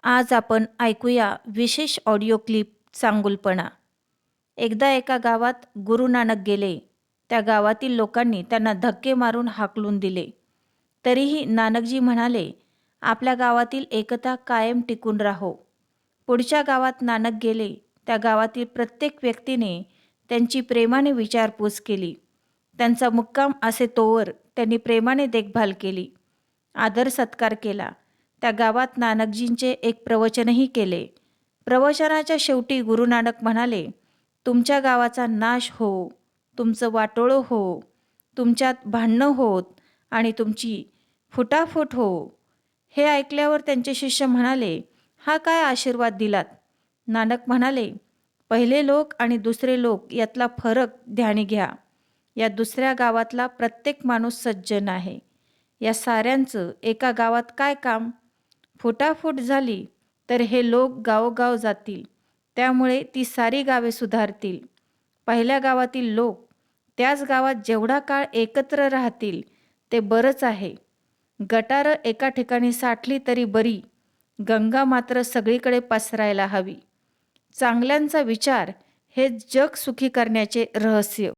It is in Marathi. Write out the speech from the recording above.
आज आपण ऐकूया विशेष ऑडिओ क्लिप चांगुलपणा. एकदा एका गावात गुरु नानक गेले. त्या गावातील लोकांनी त्यांना धक्के मारून हाकलून दिले. तरीही नानकजी म्हणाले, आपल्या गावातील एकता कायम टिकून राहो. पुढच्या गावात नानक गेले. त्या गावातील प्रत्येक व्यक्तीने त्यांची प्रेमाने विचारपूस केली. त्यांचा मुक्काम असे तोवर त्यांनी प्रेमाने देखभाल केली, आदर सत्कार केला. त्या गावात नानकजींचे एक प्रवचनही केले. प्रवचनाच्या शेवटी गुरु नानक म्हणाले, तुमच्या गावाचा नाश हो, तुमचं वाटोळं हो, तुमच्यात भांडणं होत आणि तुमची फुटाफूट हो. हे ऐकल्यावर त्यांचे शिष्य म्हणाले, हा काय आशीर्वाद दिलात? नानक म्हणाले, पहिले लोक आणि दुसरे लोक यातला फरक ध्यानी घ्या. या दुसऱ्या गावातला प्रत्येक माणूस सज्जन आहे. या साऱ्यांचं एका गावात काय काम? फुटाफूट झाली तर हे लोक गावोगाव जातील, त्यामुळे ती सारी गावे सुधारतील. पहिल्या गावातील लोक त्याच गावात जेवढा काळ एकत्र राहतील ते बरंच आहे. गटारं एका ठिकाणी साठली तरी बरी, गंगा मात्र सगळीकडे पसरायला हवी. चांगल्यांचा विचार हे जग सुखी करण्याचे रहस्य.